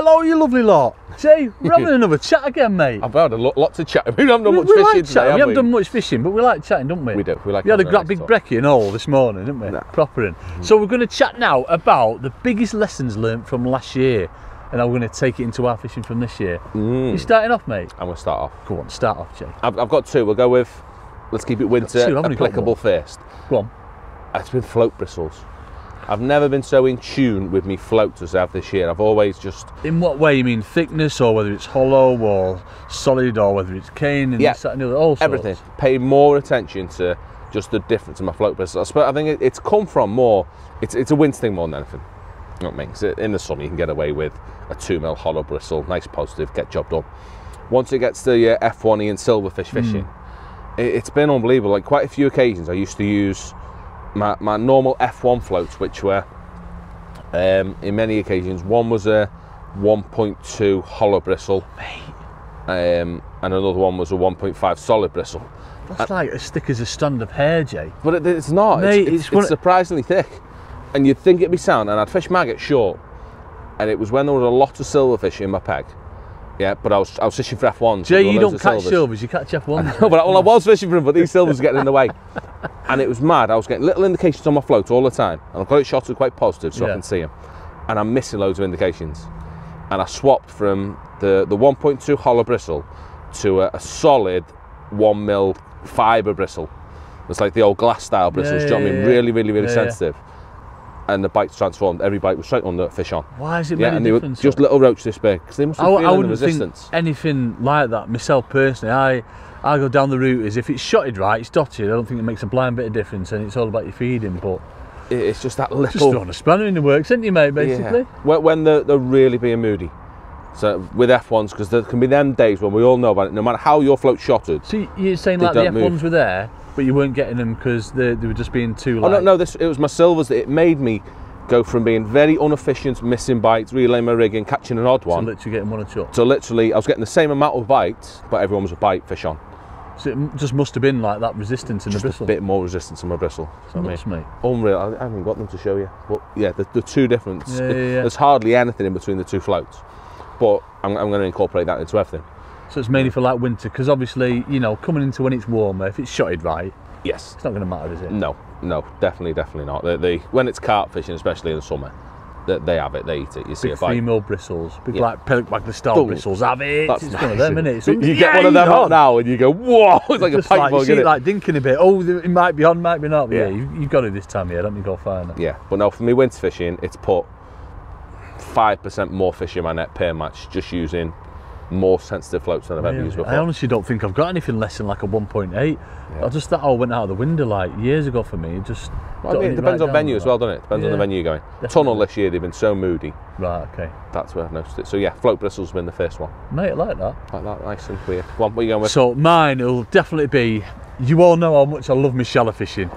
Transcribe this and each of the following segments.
Hello, you lovely lot. Jay, we're having another chat again, mate. I've had a lot to chat. We haven't done much fishing today, we haven't done much fishing, but we like chatting, don't we? We do. We like. We had a big brekkie and all this morning, didn't we? Nah. Proper in. So we're going to chat now about the biggest lessons learnt from last year, and I'm going to take it into our fishing from this year. You starting off, mate? I'm going to start off. Go on, start off, Jay. I've got two. We'll go with. Let's keep it winter applicable first. Go on. It's been float bristles. I've never been so in tune with me floats as I have this year. I've always just... In what way? You mean thickness, or whether it's hollow or solid, or whether it's cane and this, that and the other, all sorts? Everything. Pay more attention to just the difference in my float bristles. I think it's come from more... It's a wind thing more than anything. You know what I mean? 'Cause in the summer you can get away with a 2mm hollow bristle, nice positive, get job done. Once it gets to your F1 and silverfish fishing, it's been unbelievable. Like quite a few occasions I used to use my normal F1 floats, which were in many occasions, one was a 1.2 hollow bristle, and another one was a 1.5 solid bristle. That's like as thick as a strand of hair, Jay. But it's not. Mate, it's surprisingly thick, and you'd think it'd be sound. And I'd fish maggot short, and it was when there was a lot of silverfish in my peg. Yeah, but I was fishing for F1s. Jay, you don't catch silvers, you catch F1s. No, but I was fishing for them, but these silvers were getting in the way. And it was mad. I was getting little indications on my float all the time. And I've got it shotted quite positive so I can see them. And I'm missing loads of indications. And I swapped from the 1.2 hollow bristle to a solid 1mm fibre bristle. It's like the old glass style bristles, do you know what I mean? Really sensitive. And the bite's transformed. Every bite was straight on the fish on. Why is it made a difference? They were just little roach this big, because they must be feeling the resistance. Think anything like that myself personally. I go down the route as if it's shotted right, it's dotted. I don't think it makes a blind bit of difference, and it's all about your feeding. But it's just that little. Just throwing a spanner in the works, isn't you, mate? Basically. Yeah. When they're really being moody. So with F1s, because there can be them days when we all know about it. No matter how your float's shotted. So you're saying like the F1s were there, but you weren't getting them because they were just being too light? Oh no, it was my silvers that it made me go from being very inefficient, missing bites, relaying my rigging, catching an odd one. So literally getting one or two. So literally, I was getting the same amount of bites, but everyone was a bite fish on. So it just must have been like that resistance in the bristle. A bit more resistance in my bristle. That's me. Unreal. I haven't got them to show you. But yeah, the two difference. There's hardly anything in between the two floats. But I'm going to incorporate that into everything. So it's mainly for like winter, because obviously, you know, coming into when it's warmer, if it's shotted right, yes, it's not going to matter, is it? No, definitely not. They when it's carp fishing, especially in the summer, they have it, they eat it. You see big a bite. 3mm bristles, big like pellet wagler style bristles, have it. That's it's nice, one of them, isn't it? You get one of them out now and you go, whoa, it's like a pipe bug, you see it like dinking a bit, oh, it might be on, might be not. But yeah, you've got it this time of year, don't you? Go find it. Yeah, but no, for me winter fishing, it's put 5% more fish in my net per match, just using more sensitive floats than I've ever used before. I honestly don't think I've got anything less than like a 1.8. I just that all went out of the window like years ago for me. It just it depends on venue as well, doesn't it? Depends on the venue you're going. Definitely. Tunnel this year, they've been so moody. Right, okay. That's where I've noticed it. So yeah, float bristles have been the first one. Mate, I like that. Like that, nice and weird. What are you going with? So mine will definitely be, you all know how much I love my shallow fishing.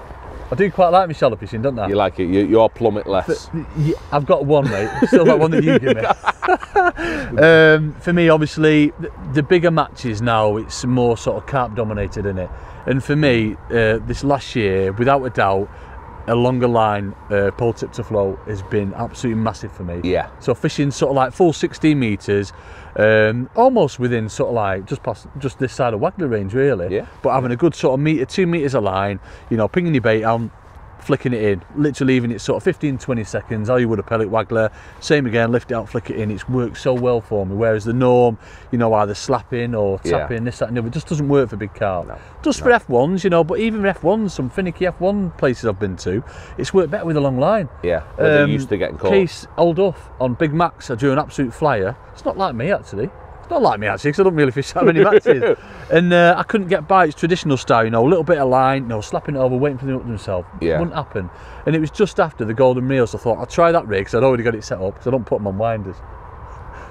I do quite like my shallow fishing, don't I? You like it, you're plummet less. I've got one, mate. Still that one that you give me. For me, obviously, the bigger matches now, it's more sort of carp dominated, in it. And for me, this last year, without a doubt, a longer line pole tip to float has been absolutely massive for me. Yeah. So fishing sort of like full 16 metres, almost within sort of like just this side of Wagler range, really. Yeah. But having a good sort of metre, 2 metres of line, you know, pinging your bait on, flicking it in, literally leaving it sort of 15-20 seconds, how you would a pellet waggler. Same again, lift it out, flick it in. It's worked so well for me. Whereas the norm, you know, either slapping or tapping, this, that, and the other, just doesn't work for big carp. No. Just for F1s, you know, but even for F1s, some finicky F1 places I've been to, it's worked better with a long line. Yeah, they're used to getting caught. Case Old Duff on Big Max, I drew an absolute flyer. It's not like me, actually. It's not like me, actually, because I don't really fish that many matches. And I couldn't get bites traditional style, you know, a little bit of line, you know, slapping it over, waiting for them up to himself. Yeah. It wouldn't happen. And it was just after the golden reels, I thought, I'll try that rig, because I'd already got it set up, because I don't put them on winders.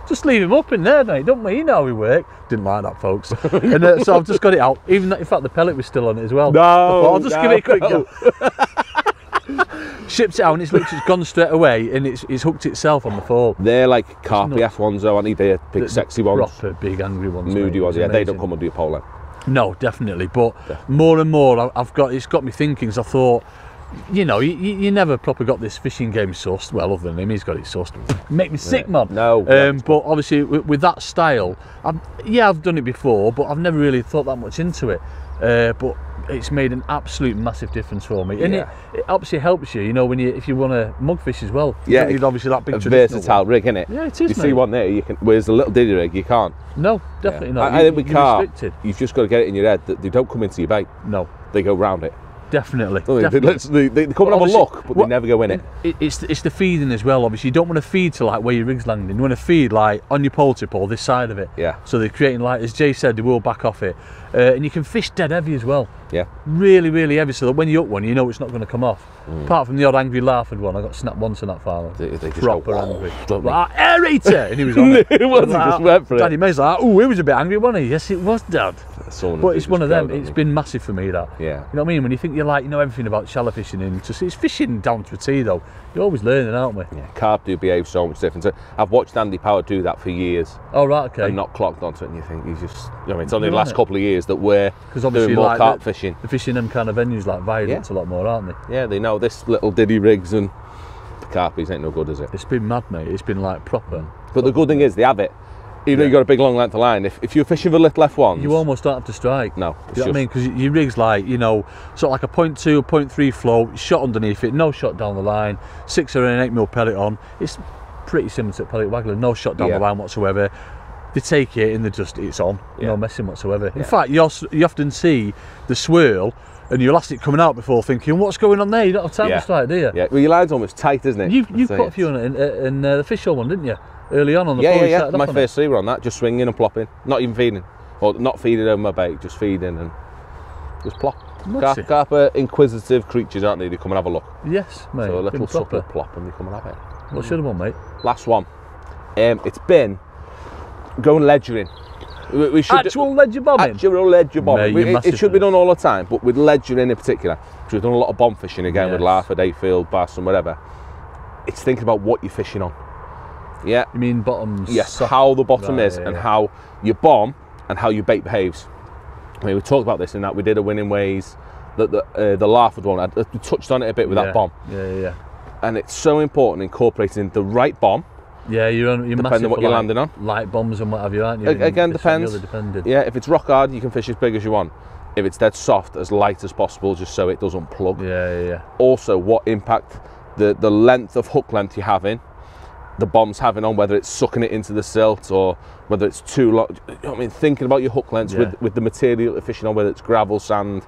Just leave him up in there, mate, don't we? You know how we work. Didn't like that, folks. And so I've just got it out. Even that, in fact, the pellet was still on it as well. No, I'll just give it a quick go. Shipped it out and it's gone straight away, and it's hooked itself on the fall. They're like carpy F1s though, aren't they? They're big sexy ones. Proper big angry ones. Moody ones, yeah, they don't come under your pole then. No, definitely. But more and more it's got me thinking, because I thought, you know, you never properly got this fishing game sussed. Well, other than him, he's got it sussed. Make me sick, man. No. But obviously, with that style, I've done it before, but I've never really thought that much into it. But it's made an absolute massive difference for me, and it obviously helps you. You know, if you want to mug fish as well. You don't need obviously that big versatile rig, isn't it? Yeah, it is. You see one there, you can. Whereas a little diddy rig, you can't. No, definitely not. I think with carp, you've just got to get it in your head that they don't come into your bait. No, they go round it. Definitely. They come and have a look, but they never go in it. It's the feeding as well. Obviously, you don't want to feed to like where your rig's landing. You want to feed like on your poultry pole, this side of it. Yeah. So they're creating, like as Jay said, they will back off it, and you can fish dead heavy as well. Yeah. Really, really heavy. So that when you hook one, you know it's not going to come off. Apart from the odd angry laughed one, I got snapped once in that file. They just proper go, angry. Like, aerator, and he was on it. It wasn't just went for it. Daddy May's like, oh, he was a bit angry, wasn't he? Yes, it was, Dad. But it's one of them. It's been massive for me, that. Yeah. You know what I mean? When you think you know everything about shallow fishing, and just it's fishing down to a T though. You're always learning, aren't we? Yeah. Carp do behave so much different. I've watched Andy Power do that for years. Oh right, okay. And not clocked onto it, and you think he's just. You know, it's only the last couple of years that we're doing more carp fishing. The fishing them kind of venues like viaducts a lot more, aren't they? Yeah, they know this little diddy rigs and the carpies ain't no good, is it? It's been mad, mate. It's been like proper. But the good thing is they have it. Even though you've got a big long length of line, if you're fishing for little F1s, you almost don't have to strike. No. You know what I mean? Because your rig's like, you know, sort of like a 0.2, 0.3 float, shot underneath it, no shot down the line, 6 or an 8mm pellet on. It's pretty similar to a pellet waggler, no shot down the line whatsoever. They take it and it's on, no messing whatsoever. In fact, you often see the swirl and you'll ask it coming out before thinking, what's going on there? You don't have time to strike, do you? Yeah, well, your line's almost tight, isn't it? You've put a few on it in the fish hole one, didn't you? Early on the yeah. My first 3 were on that, just swinging and plopping, not even feeding, or not feeding over my bait, just feeding and just plop. Carp are inquisitive creatures, aren't they? They come and have a look. Yes, mate. So a little supple plop and they come and have it. What's the other one, mate? Last one. It's been going ledgering. We should actual ledger bombing? Actual ledger bombing. Mate, it should be done all the time, but with ledgering in particular, because we've done a lot of bomb fishing again with Larford, Ayfield, Bass and whatever, it's thinking about what you're fishing on. Yeah. You mean bottoms? Yes, how the bottom is and how you bomb and how your bait behaves. I mean, we talked about this in that we did a winning ways, the Larford one. I touched on it a bit with that bomb. Yeah. And it's so important incorporating the right bomb. Yeah, you're depending on what you're landing on. Light bombs and what have you, aren't you? Again, depends. Yeah, if it's rock hard, you can fish as big as you want. If it's dead soft, as light as possible, just so it doesn't plug. Yeah. Also, what impact the length of hook length you're having, the bomb's having on, whether it's sucking it into the silt or whether it's too long. You know what I mean, thinking about your hook lengths with the material you're fishing on, whether it's gravel, sand.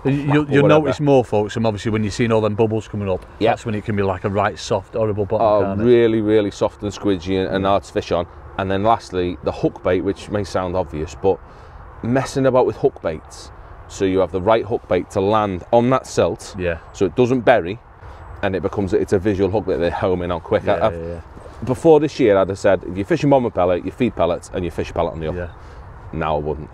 You'll notice more, folks, and obviously when you're seeing all them bubbles coming up, that's when it can be like a right soft, horrible bottom. Oh, really, really soft and squidgy and hard to fish on. And then lastly, the hook bait, which may sound obvious, but messing about with hook baits, so you have the right hook bait to land on that silt, so it doesn't bury, and it's a visual hook that they're homing on quick. Before this year, I'd have said, if you're fishing bomber pellet, you feed pellets and you fish a pellet on the hook. Now I wouldn't.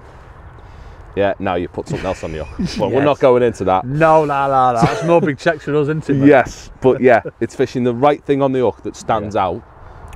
Yeah, now you put something else on the hook. Well, we're not going into that. No. That's more big checks for us, isn't it? Mate? Yes, but yeah, it's fishing the right thing on the hook that stands out,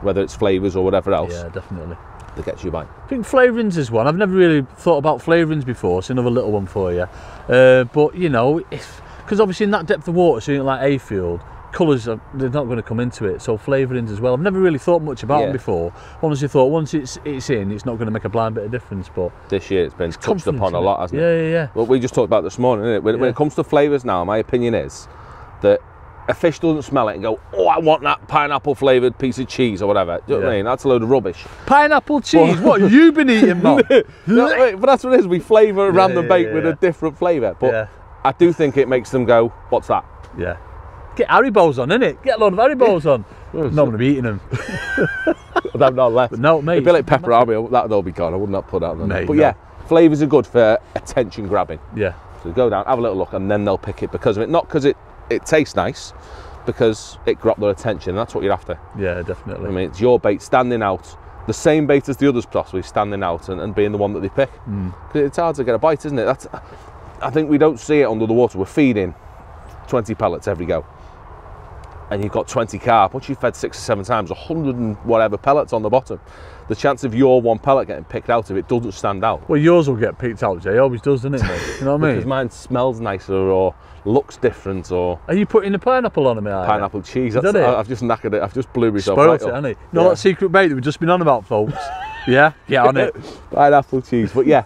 whether it's flavours or whatever else. Yeah, definitely. That gets you a bite. I think flavourings is one. I've never really thought about flavourings before. It's another little one for you. But you know, because obviously in that depth of water, something like Ayfield, colours they're not going to come into it. So flavourings as well. I've never really thought much about them before. Honestly, thought once it's in, it's not going to make a blind bit of difference. But this year it's been touched upon a lot, hasn't it? Yeah. Well, we just talked about this morning, isn't it? When it comes to flavours now, my opinion is that a fish doesn't smell it and go, oh, I want that pineapple flavoured piece of cheese or whatever. Do you know what I mean? That's a load of rubbish. Pineapple cheese? What have you been eating, man? No, but that's what it is. We flavour a random bait with a different flavour. But I do think it makes them go, what's that? Yeah. Get Haribos on, innit? Get a load of Haribos on. No, I'm going to be eating them. They've not left. But no, mate. It'd be like pepperami, that'd all be gone. I would not put that on there. But yeah, flavours are good for attention grabbing. Yeah. So go down, have a little look, and then they'll pick it because of it. Not because it tastes nice, because it grabbed their attention, and that's what you're after. Yeah, definitely. I mean, it's your bait standing out, the same bait as the others possibly, standing out and being the one that they pick. Because it's hard to get a bite, isn't it? I think we don't see it under the water. We're feeding 20 pellets every go. and you've got 20 carp, once you've fed 6 or 7 times, 100 and whatever pellets on the bottom, the chance of your one pellet getting picked out if it doesn't stand out. Well, yours will get picked out, Jay. Always does, doesn't it, mate? You know what I mean? Because mine smells nicer or looks different, or Are you putting the pineapple on me? pineapple cheese. Is that it? I've just knackered it. I've just blew myself Spoiled right it, up. hasn't he? You know that secret bait that we've just been on about, folks? Yeah, get on it. Pineapple cheese, but yeah,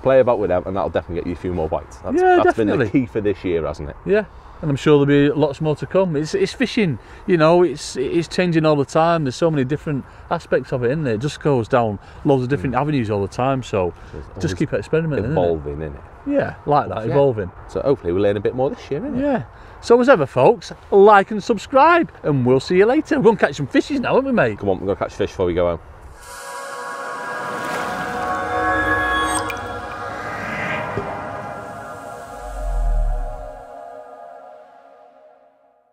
play about with them, and that'll definitely get you a few more bites. That's been the key for this year, hasn't it? Yeah. And I'm sure there'll be lots more to come. It's fishing, you know, it's changing all the time. There's so many different aspects of it, isn't there? It just goes down loads of different avenues all the time. So just keep experimenting, evolving, innit? Yeah, like that, evolving. So hopefully we'll learn a bit more this year, innit? Yeah. So as ever, folks, like and subscribe, and we'll see you later. We're going to catch some fishes now, aren't we, mate? Come on, we're going to catch fish before we go home.